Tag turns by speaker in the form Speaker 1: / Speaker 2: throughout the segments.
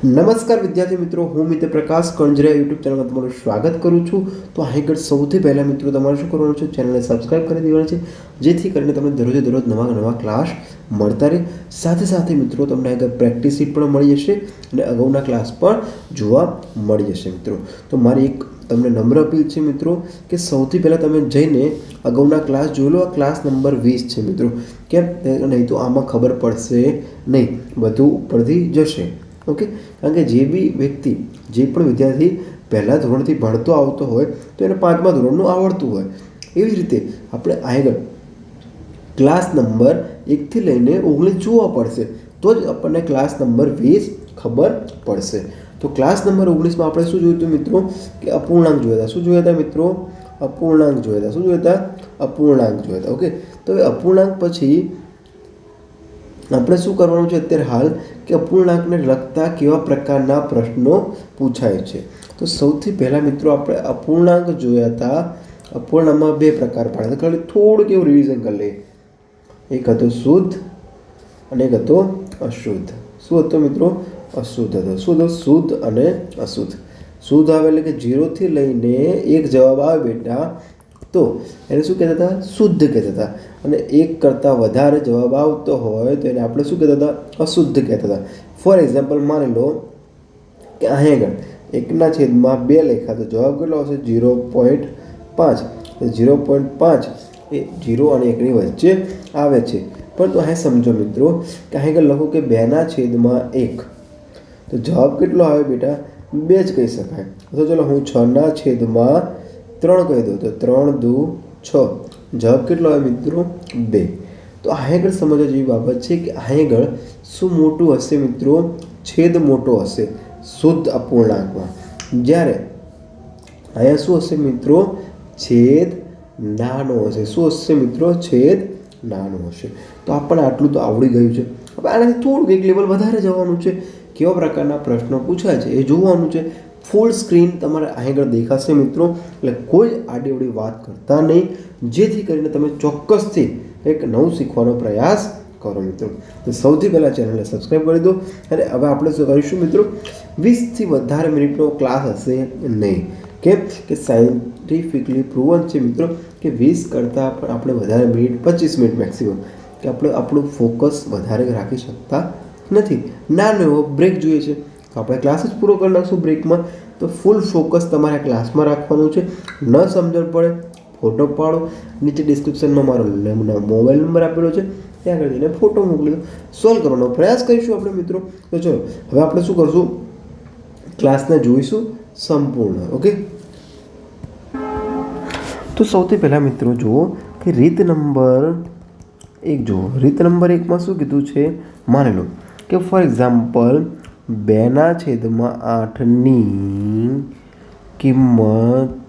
Speaker 1: નમસ્કાર વિદ્યાર્થી મિત્રો, હું મિત્ર પ્રકાશ કંજરિયા યુટ્યુબ ચેનલમાં તમારું સ્વાગત કરું છું. તો આગળ સૌથી પહેલાં મિત્રો તમારે શું કરવાનું છે, ચેનલને સબસ્ક્રાઈબ કરી દેવાની છે, જેથી કરીને તમને દરરોજે દરરોજ નવા ક્લાસ મળતા રહે. સાથે સાથે મિત્રો તમને આગળ પ્રેક્ટિસ શીટ પણ મળી જશે અને અગાઉના ક્લાસ પણ જોવા મળી જશે મિત્રો. તો મારી એક તમને નમ્ર અપીલ છે મિત્રો કે સૌથી પહેલાં તમે જઈને અગાઉના ક્લાસ જોઈ લો. આ ક્લાસ નંબર 20 છે મિત્રો. કેમ? નહીં તો આમાં ખબર પડશે નહીં, બધું ઉપરથી જશે. ઓકે, કારણ કે જે બી વ્યક્તિ, જે પણ વિદ્યાર્થી પહેલાં ધોરણથી ભણતો આવતો હોય તો એને 5મા ધોરણનું આવડતું હોય. એવી જ રીતે આપણે આગળ ક્લાસ નંબર 1થી લઈને 19 જોવા પડશે, તો જ આપણને ક્લાસ નંબર 20 ખબર પડશે. તો ક્લાસ નંબર 19માં આપણે શું જોયું હતું મિત્રો? કે અપૂર્ણાંક જોયા હતા. શું જોયા હતા મિત્રો? અપૂર્ણાંક જોયા હતા. શું જોયા હતા? અપૂર્ણાંક જોયા હતા. ઓકે, તો હવે અપૂર્ણાંક પછી આપણે શું કરવાનું છે અત્યારે હાલ, કે અપૂર્ણાંકને લગતા કેવા પ્રકારના પ્રશ્નો પૂછાય છે. તો સૌથી પહેલાં મિત્રો આપણે અપૂર્ણાંક જોયા હતા. અપૂર્ણાંકમાં 2 પ્રકાર પાડ્યા હતા. ખાલી થોડુંક એવું રિવિઝન કરી લઈએ. એક હતો શુદ્ધ અને એક હતો અશુદ્ધ. શું હતો મિત્રો? અશુદ્ધ હતો. શું હતો? શુદ્ધ અને અશુદ્ધ. શુદ્ધ આવે એટલે કે 0થી લઈને 1 જવાબ આવે બેટા, તો એને શું કહેતા હતા? શુદ્ધ કહેતા હતા. અને 1 કરતાં વધારે જવાબ આવતો હોય તો એને આપણે શું કહેતા હતા? અશુદ્ધ કહેતા હતા. ફોર એક્ઝામ્પલ માની લો કે અહીં આગળ 1/2 લખ્યા તો જવાબ કેટલો આવશે? 0.5. 0.5 એ 0 અને 1ની વચ્ચે આવે છે. પરંતુ અહીં સમજો મિત્રો કે અહીં આગળ લખો કે 2/1, તો જવાબ કેટલો આવે બેટા? 2 જ કહી શકાય. તો ચલો હું 6/3 કહી દઉં તો 3 દુ 6, જવાબ કેટલો આવે મિત્રો? 2. તો અહીં આગળ સમજવા જેવી બાબત છે કે અહીં આગળ શું મોટું હશે મિત્રો? છેદ મોટો હશે શુદ્ધ અપૂર્ણાંકમાં. જ્યારે અહીંયા શું હશે મિત્રો? છેદ નાનો હશે. શું હશે મિત્રો? છેદ નાનો હશે. તો આપણને આટલું તો આવડી ગયું છે. હવે આનાથી થોડુંક એક લેવલ વધારે જવાનું છે. કેવા પ્રકારના પ્રશ્નો પૂછાય છે એ જોવાનું છે. ફૂલ સ્ક્રીન તમારે અહીં આગળ દેખાશે મિત્રો, એટલે કોઈ આડીઅવડી વાત કરતા નહીં, જેથી કરીને તમે ચોક્કસથી એક નવું શીખવાનો પ્રયાસ કરો મિત્રો. તો સૌથી પહેલાં ચેનલને સબસ્ક્રાઈબ કરી દો. અને હવે આપણે શું કરીશું મિત્રો? 20થી વધારે મિનિટનો ક્લાસ હશે નહીં. કેમ કે સાયન્ટિફિકલી પ્રૂવન છે મિત્રો કે 20 કરતાં પણ આપણે વધારે મિનિટ, 25 મિનિટ મેક્સિમમ, કે આપણે આપણું ફોકસ વધારે રાખી શકતા નથી. નાનો એવો બ્રેક જોઈએ છે તો આપણે ક્લાસ જ પૂરો કરી નાખશું બ્રેકમાં. તો ફૂલ ફોકસ તમારે ક્લાસમાં રાખવાનું છે. ન સમજણ પડે ફોટો પાડો, નીચે ડિસ્ક્રિપ્શનમાં મારો મોબાઈલ નંબર આપેલો છે, ત્યાં આગળ જઈને ફોટો મોકલી દો. સોલ્વ કરવાનો પ્રયાસ કરીશું આપણે મિત્રો. તો ચલો હવે આપણે શું કરશું? ક્લાસને જોઈશું સંપૂર્ણ. ઓકે, તો સૌથી પહેલાં મિત્રો જુઓ કે રીત નંબર 1 જુઓ. રીત નંબર 1માં શું કીધું છે? માની લો કે ફોર એક્ઝામ્પલ 2/8ની કિંમત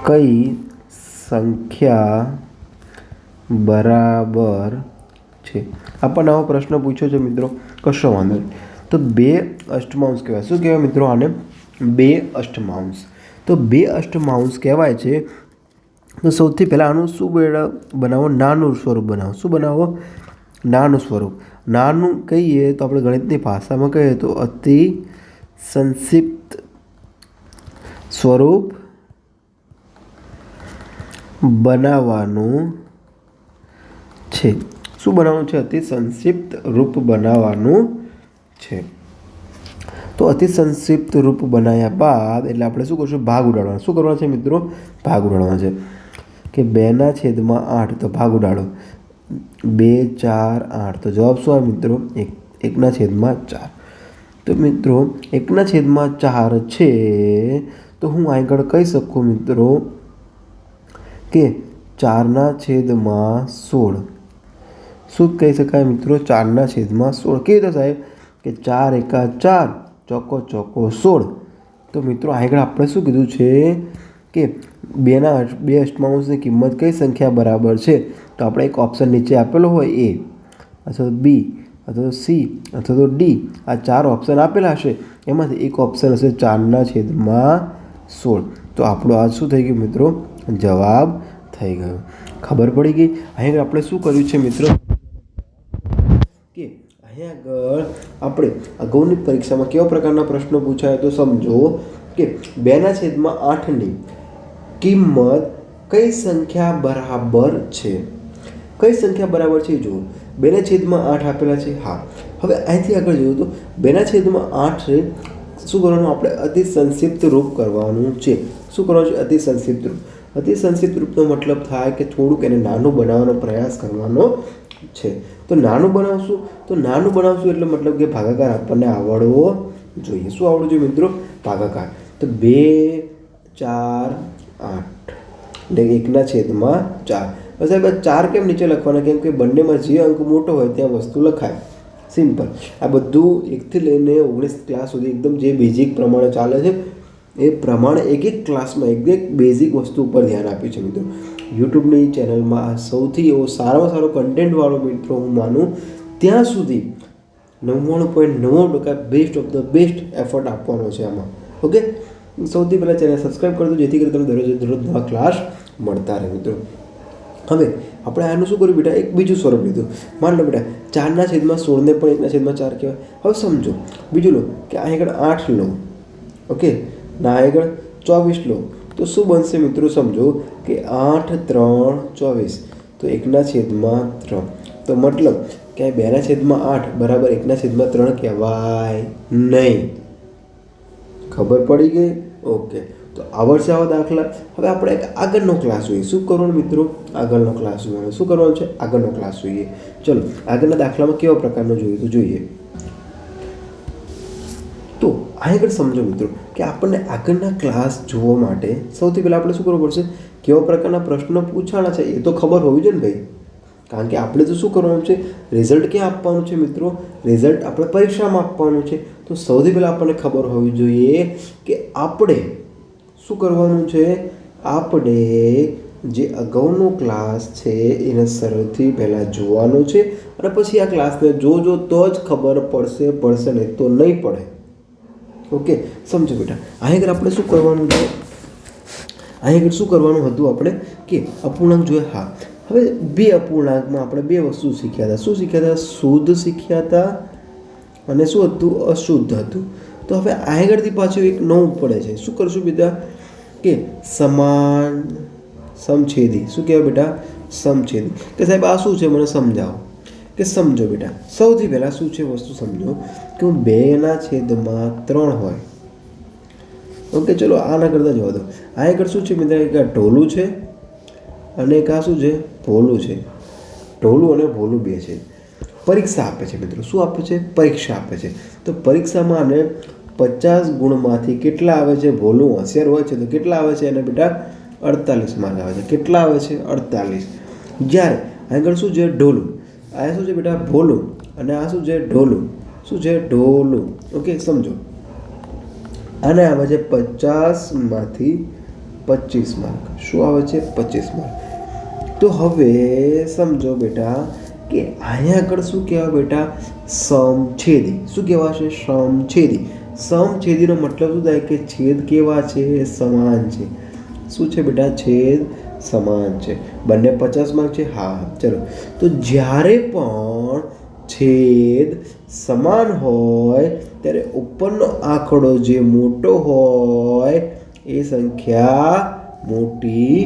Speaker 1: કઈ સંખ્યા બરાબર છે? આપણને આવો પ્રશ્ન પૂછ્યો છે મિત્રો, કશો વાંધો નહીં. તો 2 અષ્ટમાંશ કહેવાય. શું કહેવાય મિત્રો આને? 2 અષ્ટમાંશ. તો 2 અષ્ટમાંશ કહેવાય છે. તો સૌથી પહેલાં આનું શું બનાવો? નાનું સ્વરૂપ બનાવો. શું બનાવો? નાનું સ્વરૂપ. નાનું કહીએ તો આપણે ગણિતની ભાષામાં કહીએ તો અતિ સંક્ષિપ્ત સ્વરૂપ બનાવવાનું છે. શું બનાવવાનું છે? અતિ સંક્ષિપ્ત રૂપ બનાવવાનું છે. તો અતિ સંક્ષિપ્ત રૂપ બનાવ્યા બાદ એટલે આપણે શું કરશું? ભાગ ઉડાડવાનો. શું કરવાનું છે મિત્રો? ભાગ ઉડાડવાનો છે. કે 2/8 તો ભાગ ઉડાડો. 2, 4, 8 તો જવાબ શું આવે મિત્રો? 1/4. તો મિત્રો 1/4 છે, તો હું આગળ કહી શકું મિત્રો કે 4/16. શું કહી શકાય મિત્રો? 4/16. કેવી રીતે સાહેબ? કે 4 એકા 4, ચોકો 16. તો મિત્રો આગળ આપણે શું કીધું છે કે 2 અષ્ટમાંશની કિંમત કઈ સંખ્યા બરાબર છે? તો આપણે એક ઓપ્શન નીચે આપેલો હોય A અથવા તો B અથવા તો C અથવા તો D, આ 4 ઓપ્શન આપેલા હશે, એમાંથી એક ઓપ્શન હશે 4/16. તો આપણો આ શું થઈ ગયું મિત્રો? જવાબ થઈ ગયો. ખબર પડી ગઈ? અહીં આપણે શું કર્યું છે મિત્રો કે અહીંયા આગળ આપણે અગાઉની પરીક્ષામાં કેવા પ્રકારના પ્રશ્નો પૂછાય તો સમજો કે 2/8ની કિંમત કઈ સંખ્યા બરાબર છે? કઈ સંખ્યા બરાબર છે જુઓ. 2/8 આપેલા છે. હા, હવે અહીંથી આગળ જોઈએ તો 2/8 શું કરવાનું? આપણે અતિ સંક્ષિપ્ત રૂપ કરવાનું છે. શું કરવાનું છે? અતિ સંક્ષિપ્ત રૂપ. અતિ સંક્ષિપ્ત રૂપનો મતલબ થાય કે થોડુંક એને નાનું બનાવવાનો પ્રયાસ કરવાનો છે. તો નાનું બનાવશું એટલે મતલબ કે ભાગાકાર આપણને આવડવો જોઈએ. શું આવડવું જોઈએ મિત્રો? ભાગાકાર. તો 2, 4, 8 એટલે 1/4. સાહેબ 4 કેમ નીચે લખવાના? કેમ કે બંનેમાં જે અંક મોટો હોય ત્યાં વસ્તુ લખાય. સિમ્પલ. આ બધું 1થી લઈને 19 ક્લાસ સુધી એકદમ જે બેઝિક પ્રમાણે ચાલે છે એ પ્રમાણે એક ક્લાસમાં એક બેઝિક વસ્તુ ઉપર ધ્યાન આપ્યું છે મિત્રો. યુટ્યુબની ચેનલમાં સૌથી એવો સારામાં સારો કન્ટેન્ટવાળો મિત્રો હું માનું ત્યાં સુધી 99.9% best of the best effort આપવાનો છે આમાં. ઓકે, સૌથી પહેલાં ચેનલ સબસ્ક્રાઈબ કરી દો જેથી કરી તમને દરરોજ નવા ક્લાસ મળતા રહે મિત્રો. હવે આપણે આનું શું કર્યું બેટા? એક બીજું સ્વરૂપ લીધું. માન લો બેટા 4/16 ને પણ 1/4 કહેવાય. હવે સમજો બીજું લો કે અહીં આગળ 8 લો. ઓકે, ના આગળ 24 લો તો શું બનશે મિત્રો? સમજો કે 8, 3, 24 તો 1/3. તો મતલબ કે 2/8 બરાબર 1/3 કહેવાય નહીં. ખબર પડી ગઈ? ઓકે, તો આવડશે આવા દાખલા. હવે આપણે એક આગળનો ક્લાસ જોઈએ. શું કરવાનું મિત્રો? આગળનો ક્લાસ જોવાનો. શું કરવાનું છે? આગળનો ક્લાસ જોઈએ. ચલો આગળના દાખલામાં કેવા પ્રકારનો જોઈએ તો જોઈએ. તો આગળ સમજો મિત્રો કે આપણને આગળના ક્લાસ જોવા માટે સૌથી પહેલાં આપણે શું કરવું પડશે? કેવા પ્રકારના પ્રશ્નો પૂછાણા છે એ તો ખબર હોવી જોઈએ ને ભાઈ. કારણ કે આપણે તો શું કરવાનું છે? રિઝલ્ટ ક્યાં આપવાનું છે મિત્રો? રિઝલ્ટ આપણે પરીક્ષામાં આપવાનું છે. તો સૌથી પહેલાં આપણને ખબર હોવી જોઈએ કે આપણે શું કરવાનું છે? આપણે જે અગાઉનો ક્લાસ છે એને સૌથી પહેલાં જોવાનો છે અને પછી આ ક્લાસને જોજો તો જ ખબર પડશે નહીં તો નહીં પડે. ઓકે, સમજો બેટા. અહીં આગળ આપણે શું કરવાનું છે? અહીં આગળ શું કરવાનું હતું આપણે કે અપૂર્ણાંક જોઈએ. હા, હવે 2 અપૂર્ણાંકમાં આપણે 2 વસ્તુ શીખ્યા હતા. શું શીખ્યા હતા? શુદ્ધ શીખ્યા હતા અને શું હતું? અશુદ્ધ હતું. તો હવે અહીં આગળથી પાછું એક નવું પડે છે. શું કરશું બેટા? કે સમાન સમછેદી. શું કહેવાય બેટા? સમછેદી. કે સાહેબ આ શું છે મને સમજાવો. કે સમજો બેટા સૌથી પહેલાં શું છે વસ્તુ સમજો કે 2/3 હોય. ઓકે, ચલો આના કરતાં જવા દો. આ આગળ શું છે મિત્રો? એક ઢોલું છે અને એક આ શું છે? ભોલું છે. ઢોલું અને ભોલું 2 છે. પરીક્ષા આપે છે મિત્રો. શું આપે છે? પરીક્ષા આપે છે. તો પરીક્ષામાં આને 50 ગુણમાંથી કેટલા આવે છે? ભોલું હોશિયાર હોય છે તો કેટલા આવે છે એને બેટા? 48 માર્ક આવે છે. કેટલા આવે છે? 48. જ્યારે આગળ શું છે? ઢોલું. આ શું છે બેટા? ભોલું. અને આ શું છે? ઢોલું. શું છે? ઢોલું. ઓકે, સમજો આને આવે છે 50માંથી 25 માર્ક. શું આવે છે? 25 માર્ક. તો હવે સમજો બેટા કે અહીંયા આગળ શું કહેવાય બેટા? સમછેદી. શું કહેવાશે? સમછેદી. સમછેદીનો મતલબ શું થાય? કે છેદ કેવા છે? સમાન છે. શું છે બેટા? છેદ સમાન છે. બંને 50 માર્ક છે. હા, ચલો. તો જ્યારે પણ છેદ સમાન હોય ત્યારે ઉપરનો આંકડો જે મોટો હોય એ સંખ્યા મોટી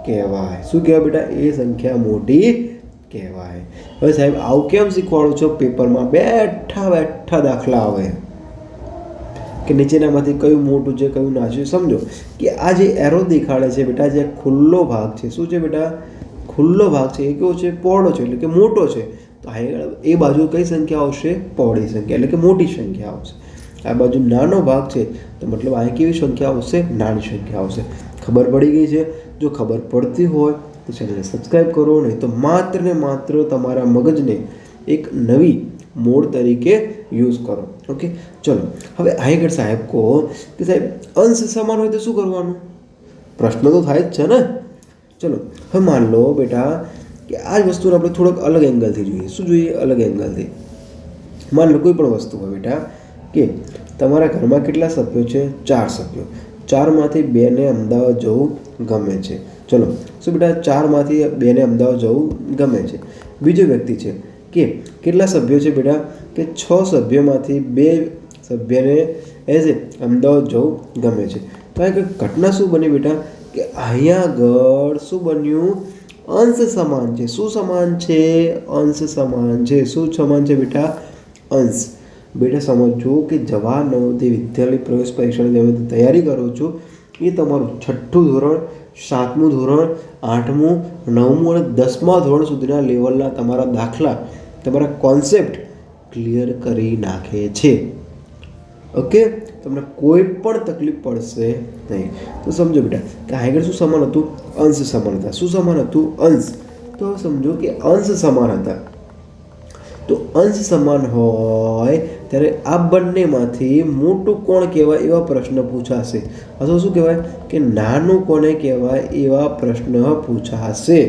Speaker 1: કહેવાય. શું કહેવાય બેટા? એ સંખ્યા મોટી કહેવાય. હવે સાહેબ આવું કેમ શીખવાડો છો? પેપરમાં બેઠા દાખલા આવે કે નીચેનામાંથી કયું મોટું છે કયું નાનું છે. સમજો કે આ જે એરો દેખાડે છે બેટા જે ખુલ્લો ભાગ છે. શું છે બેટા? ખુલ્લો ભાગ છે. એ કેવો છે? પહોળો છે એટલે કે મોટો છે. તો એ બાજુ કઈ સંખ્યા આવશે? પહોળી સંખ્યા એટલે કે મોટી સંખ્યા આવશે. આ બાજુ નાનો ભાગ છે તો મતલબ અહીં કેવી સંખ્યા આવશે? નાની સંખ્યા આવશે. ખબર પડી ગઈ છે? જો ખબર પડતી હોય તો ચેનલને સબસ્ક્રાઈબ કરો, નહીં તો માત્ર ને માત્ર તમારા મગજને એક નવી મોડ તરીકે યુઝ કરો. ઓકે, ચલો હવે આગળ સાહેબ કહો કે સાહેબ અંશ સમાન હોય તો શું કરવાનું? પ્રશ્ન તો થાય જ છે ને. ચલો હવે માન લો બેટા કે આ જ વસ્તુને આપણે થોડોક અલગ એંગલથી જોઈએ. શું જોઈએ? અલગ એંગલથી. માન લો કોઈ પણ વસ્તુ હોય બેટા કે તમારા ઘરમાં કેટલા સભ્યો છે? 4 સભ્યો. 4માંથી 2ને અમદાવાદ જવું ગમે છે. ચલો શું બેટા? 4માંથી 2ને અમદાવાદ જવું ગમે છે. બીજો વ્યક્તિ છે કે કેટલા સભ્યો છે બેટા? કે 6 સભ્યોમાંથી 2 સભ્યને એઝ એ અમદાવાદ જવું ગમે છે. તો આ ઘટના શું બની બેટા કે અહીંયા આગળ શું બન્યું? અંશ સમાન છે. શું સમાન છે? અંશ સમાન છે. શું સમાન છે બેટા? અંશ. બેટા સમજો કે જવાહર નવોદય વિદ્યાલય પ્રવેશ પરીક્ષાની તમે તૈયારી કરો છો એ તમારું 6ઠું ધોરણ, 7મું ધોરણ, 8મું, 9મું અને 10મા ધોરણ સુધીના લેવલના તમારા દાખલા, તમારા કોન્સેપ્ટ ક્લિયર કરી નાખે છે. ઓકે, તમને કોઈ પણ તકલીફ પડશે નહીં. તો સમજો બેટા કે આગળ શું સમાન હતું? અંશ સમાન હતા. શું સમાન હતું? અંશ. તો સમજો કે અંશ સમાન હતા. તો અંશ સમાન હોય ત્યારે આ બંનેમાંથી મોટું કોણ કહેવાય એવા પ્રશ્ન પૂછાશે, અથવા શું કહેવાય કે નાનું કોને કહેવાય એવા પ્રશ્ન પૂછાશે.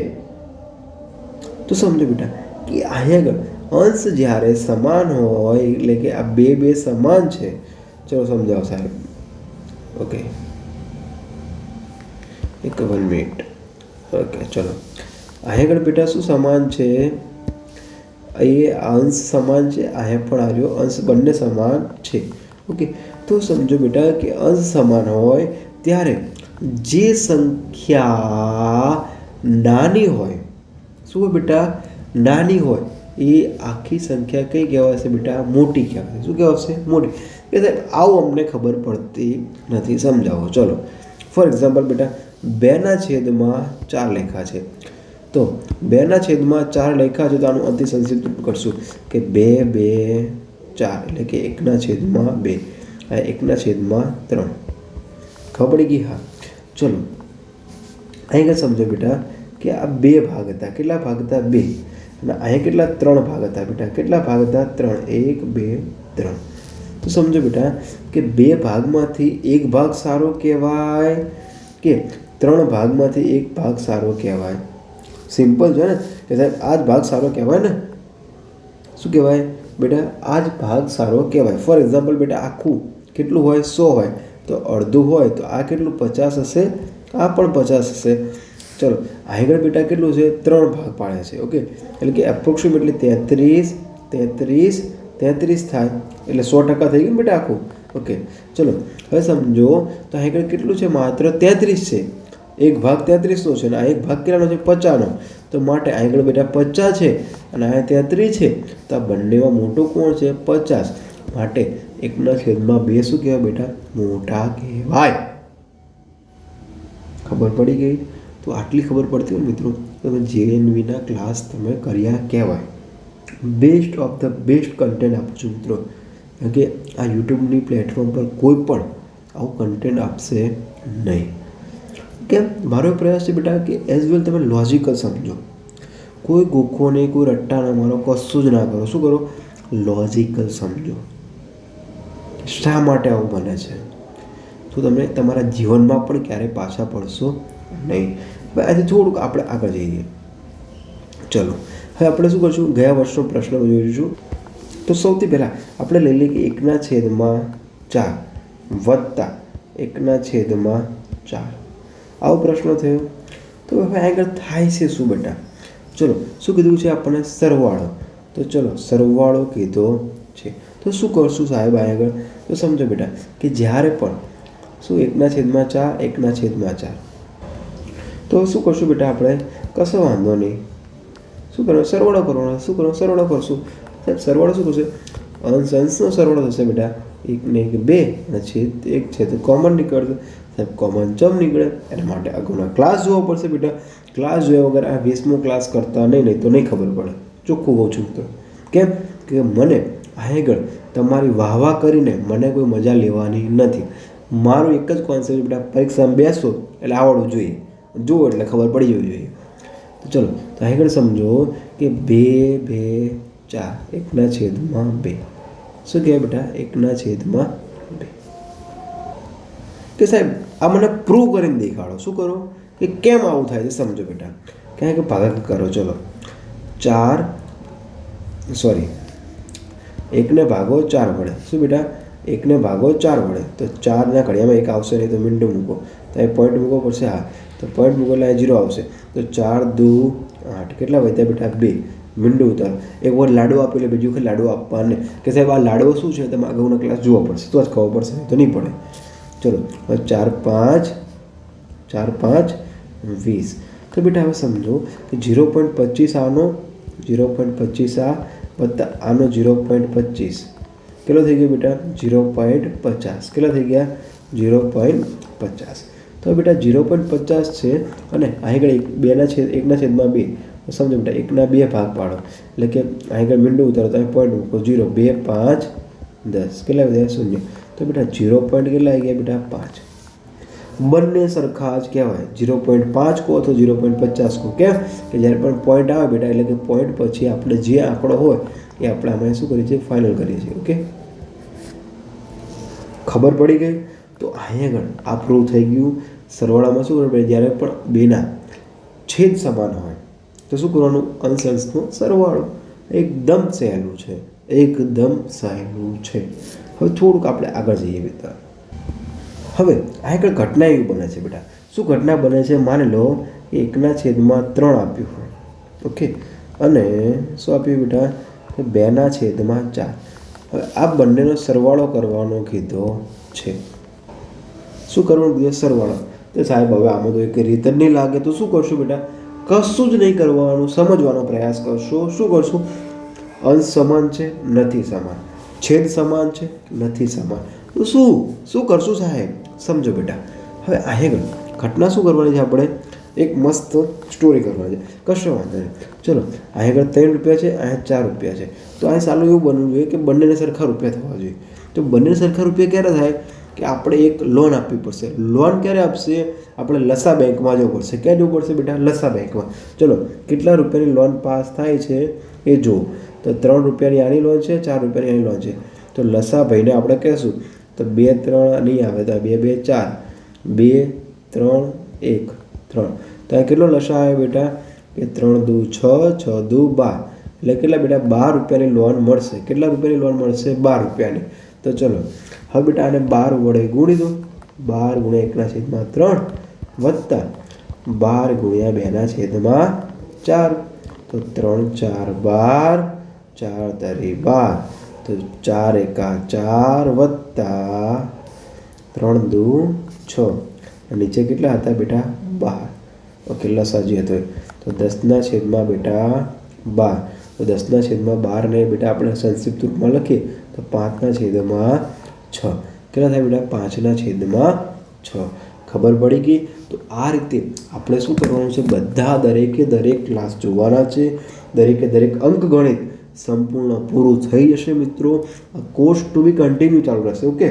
Speaker 1: તો સમજો બેટા કે અહીંયા આગળ અંશ જ્યારે સમાન હોય એટલે કે આ બે સમાન છે. ચલો સમજાવો સાહેબ. Okay, 1 minute. ઓકે, ચલો અહીંયા આગળ બેટા શું સમાન છે? એ અંશ સમાન છે. અહીંયા પણ આવ્યો અંશ, બંને સમાન છે. ઓકે, તો સમજો બેટા કે અંશ સમાન હોય ત્યારે જે સંખ્યા નાની હોય, શું હોય બેટા? નાની હોય એ આખી સંખ્યા કઈ કહેવાશે બેટા? મોટી કહેવાશે. શું કહેવાશે? મોટી. કે સાહેબ આવું અમને ખબર પડતી નથી, સમજાવો. ચલો ફોર એક્ઝામ્પલ બેટા 2/4 લેખા છે. તો 2/4 લેખા છે તો આનું અતિ સંક્ષિપ્ત કરશું કે 2, 2, 4 એટલે કે 1/2. આ 1/3. ખબર પડી ગઈ? હા. ચલો અહીંયા સમજો બેટા કે આ 2 ભાગ હતા. કેટલા ભાગ હતા? 2. અને અહીંયા કેટલા? 3 ભાગ હતા બેટા. કેટલા ભાગ હતા? 3. 1, 2, 3. તો સમજો બેટા કે 2 ભાગમાંથી 1 ભાગ સારો કહેવાય કે 3 ભાગમાંથી 1 ભાગ સારો કહેવાય? સિમ્પલ છે ને કે સાહેબ આ જ ભાગ સારો કહેવાય ને. શું કહેવાય બેટા? આ જ ભાગ સારો કહેવાય. ફોર એક્ઝામ્પલ બેટા આખું કેટલું હોય? 100 હોય તો અડધું હોય તો આ કેટલું? 50 હશે. આ પણ 50 હશે. ચલો આગળ બેટા કેટલું છે? 3 ભાગ પાડે છે. ઓકે, એટલે કે એપ્રોક્સિમેટલી 33 થાય એટલે 100% થઈ ગયું બેટા આખું. ઓકે, ચલો હવે સમજો તો આગળ કેટલું છે? માત્ર 33 છે. એક ભાગ 33નો છે અને આ એક ભાગ કેટલાનો છે? 50નો. તો માટે આગળ બેટા 50 છે અને આ 33 છે. તો આ બંનેમાં મોટું કોણ છે? 50. માટે 1/2 શું કહેવાય બેટા? મોટા કહેવાય. ખબર પડી ગઈ? તો આટલી ખબર પડતી હોય મિત્રો તમે JNVના ક્લાસ તમે કર્યા કહેવાય. Best of the best content આપું છું મિત્રો. કારણ કે આ યુટ્યુબની પ્લેટફોર્મ પર કોઈ પણ આવું કન્ટેન્ટ આપશે નહીં. કેમ? મારો પ્રયાસ છે બેટા કે એઝ વેલ તમે લોજિકલ સમજો. કોઈ ગોખો નહીં, કોઈ રટ્ટા ના મારો, કશું જ ના કરો. શું કરો? લોજિકલ સમજો. શા માટે આવું બને છે? તો તમે તમારા જીવનમાં પણ ક્યારેય પાછા પડશો નહીં. હવે આજે થોડુંક આપણે આગળ જઈએ. ચલો હવે આપણે શું કરશું? ગયા વર્ષનો પ્રશ્ન જોઈશું. તો સૌથી પહેલાં આપણે લઈ લઈએ કે 1/4 વત્તા 1/4 આવો પ્રશ્ન થયો. તો હવે આગળ થાય છે શું બેટા? ચલો શું કીધું છે આપણને? સરવાળો. તો ચલો સરવાળો કીધો છે. તો શું કરશું સાહેબ આગળ? તો સમજો બેટા કે જ્યારે પણ શું 1/4 1/4 તો શું કરશું બેટા આપણે? કશો વાંધો નહીં. શું કરવાનું? સરવાળો કરવાનો. શું કરવાનું? સરવાળો કરશું. સાહેબ સરવાળો શું કરશે? અંશનો સરવાળો થશે બેટા. 1 ને 1 2 અને છેદ 1 છે તો કોમન નીકળશે. સાહેબ કોમન ચમ નીકળે એના માટે આગળના ક્લાસ જોવો પડશે બેટા. ક્લાસ જોયા વગર આ 20મો ક્લાસ કરતા નહીં તો નહીં ખબર પડે. ચોખ્ખું કહું છું મિત્રો. કેમ કે મને આગળ તમારી વાહવા કરીને મને કોઈ મજા લેવાની નથી. મારું એક જ કોન્સેપ્ટ બેટા, પરીક્ષામાં બેસો એટલે આવડવું જોઈએ. જુઓ એટલે ખબર પડી જવી જોઈએ. તો ચલો તો આગળ સમજો કે 2, 2, 4 1/2 શું કહેવાય બેટા? 1/2 કે સાહેબ આ મને પ્રૂવ કરીને દેખાડો. શું કરો કે કેમ આવું થાય છે સમજો બેટા. ક્યાં કે ભાગાકાર કરો. ચલો 1 ને ભાગો 4 વડે. શું બેટા? 1 ને ભાગો 4 વડે. તો 4ના ઘડિયામાં 1 આવશે નહીં તો મીંડું મૂકો. તો એ પોઈન્ટ મૂકવો પડશે. હા, તો પોઈન્ટ મૂકો એટલે 0 આવશે. તો 4 × 2 = 8. કેટલા વધ્યા બેટા? 2. મીંડું ઉતારો. એક વાર લાડવો આપે એટલે બીજી વખત લાડવો આપવાને કે સાહેબ આ લાડવો શું છે તમે અગાઉના ક્લાસ જોવો પડશે તો જ ખબર પડશે, તો નહીં પડે. ચલો હવે 4 5 20. તો બેટા હવે સમજો કે 0.25 આનો 0.25 આ વત્તા આનો 0.25 કેટલો થઈ ગયો બેટા 0.50. કેટલા થઈ ગયા 0.50. તો બેટા 0.50 છે અને અહીં આગળ 1/2 સમજો બેટા 1/2 ભાગ પાડો એટલે કે અહીં આગળ મીંડું ઉતારો તો પોઈન્ટ મૂકો 0 2 5 10 કેટલા વધ્યા 0. તો બેટા 0. કેટલા આવી ગયા બેટા 5. બંને સરખા જ કહેવાય. 0.5 કહો તો 0.50 કહો. કેમ કે જ્યારે પણ પોઈન્ટ આવે બેટા એટલે કે પોઈન્ટ પછી આપણે જે આંકડો હોય એ આપણે આમાં શું કરીએ છીએ ફાઇનલ કરીએ છીએ. ઓકે, ખબર પડી ગઈ. તો અહીંયા આગળ આ પ્રૂવ થઈ ગયું. સરવાળામાં શું કરવું પડે જ્યારે પણ બેના છેદ સમાન હોય તો શું કરવાનું અંશ અંશનો સરવાળો. એકદમ સહેલું છે, એકદમ સહેલું છે. હવે થોડુંક આપણે આગળ જઈએ બેટા. હવે આગળ ઘટના એવી બને છે બેટા. શું ઘટના બને છે? માની લો કે 1/3 આપ્યું હોય. ઓકે, અને શું આપ્યું બેટા કે 2/4. હવે આ બંનેનો સરવાળો કરવાનો કીધો છે. શું કરવાનું કીધું? સરવાળો. તો સાહેબ હવે આમાં તો એક રીત જ નહીં લાગે તો શું કરશું બેટા? કશું જ નહીં કરવાનું, સમજવાનો પ્રયાસ કરશો. શું કરશું? અંશ સમાન છે નથી સમાન, છેદ સમાન છે નથી સમાન. તો શું કરશું સાહેબ? સમજો બેટા. હવે આગળ ઘટના શું કરવાની છે? આપણે એક મસ્ત સ્ટોરી કરવાની છે. કશો વાંધો નહીં. ચલો આગળ 3 રૂપિયા છે, અહીંયા 4 રૂપિયા છે. તો અહીં સાલું એવું બનવું જોઈએ કે બંનેને સરખા રૂપિયા થવા જોઈએ. તો બંનેને સરખા રૂપિયા ક્યારે થાય કે આપણે એક લોન આપવી પડશે. લોન ક્યારે આપશે? આપણે લસા બેંકમાં જવું પડશે. ક્યાં જવું પડશે બેટા? લસા બેંકમાં. ચલો કેટલા રૂપિયાની લોન પાસ થાય છે એ જુઓ. તો 3 રૂપિયાની આની લોન છે, 4 રૂપિયાની આની લોન છે. તો લસા ભાઈને આપણે કહેશું તો 2 3 નહીં આવે તો 2 2 4 2 3 1 3. તો આ કેટલો લસા આવે બેટા કે 3 2 6 6 2 12. એટલે કેટલા બેટા 12 રૂપિયાની લોન મળશે. કેટલા રૂપિયાની લોન મળશે? 12 રૂપિયાની. તો ચલો હવે બેટા આને 12 વડે ગુણી દો. 12 × 1/3 વત્તા 12 × 2/4. તો 3 4 12 4 તારી 12. તો 4 એકા 4 વત્તા 3 2 6. નીચે કેટલા હતા બેટા? 12. ઓકે, લસાજી હતો તો 10/12 બેટા 12. તો 10/12 ને બેટા આપણે સંક્ષિપ્ત રૂપમાં લખીએ તો 5/6. કેટલા થાય બેટા? 5/6. ખબર પડી ગઈ. તો આ રીતે આપણે શું કરવાનું છે? બધા દરેક ક્લાસ જોવાના છે. દરેક અંક ગણિત સંપૂર્ણ પૂરું થઈ જશે મિત્રો. આ કોર્સ ટુ બી કન્ટિન્યુ ચાલુ રહેશે. ઓકે,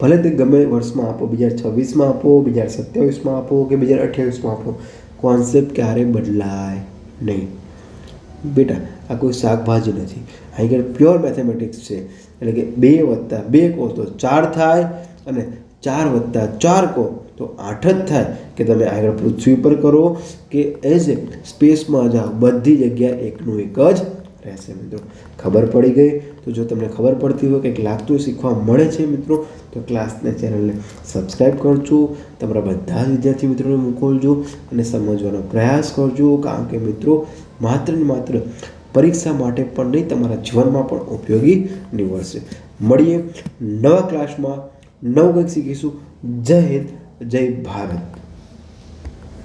Speaker 1: ભલે તે ગમે વર્ષમાં આપો, 2026માં આપો, 2027માં આપો કે 2028માં આપો, કોન્સેપ્ટ ક્યારેય બદલાય નહીં બેટા. આ કોઈ શાકભાજી નથી. અહીં પ્યોર મેથેમેટિક્સ છે. એટલે કે 2 + 2 કહો તો 4 થાય અને 4 + 4 કહો તો 8 જ થાય. કે તમે આગળ પૃથ્વી પર કરો કે એઝ એ સ્પેસમાં જાઓ, બધી જગ્યા એકનું એક જ રહેશે મિત્રો. ખબર પડી ગઈ. તો જો તમને ખબર પડતી હોય કંઈક લાગતું શીખવા મળે છે મિત્રો તો ક્લાસને ચેનલને સબસ્ક્રાઈબ કરજો. તમારા બધા જ વિદ્યાર્થી મિત્રોને મોકલજો અને સમજવાનો પ્રયાસ કરજો. કારણ કે મિત્રો માત્ર ને માત્ર પરીક્ષા માટે પણ નહીં, તમારા જીવનમાં પણ ઉપયોગી નીવડશે. મળીએ નવા ક્લાસમાં, નવું કંઈક શીખીશું. જય હિન્દ, જય ભારત.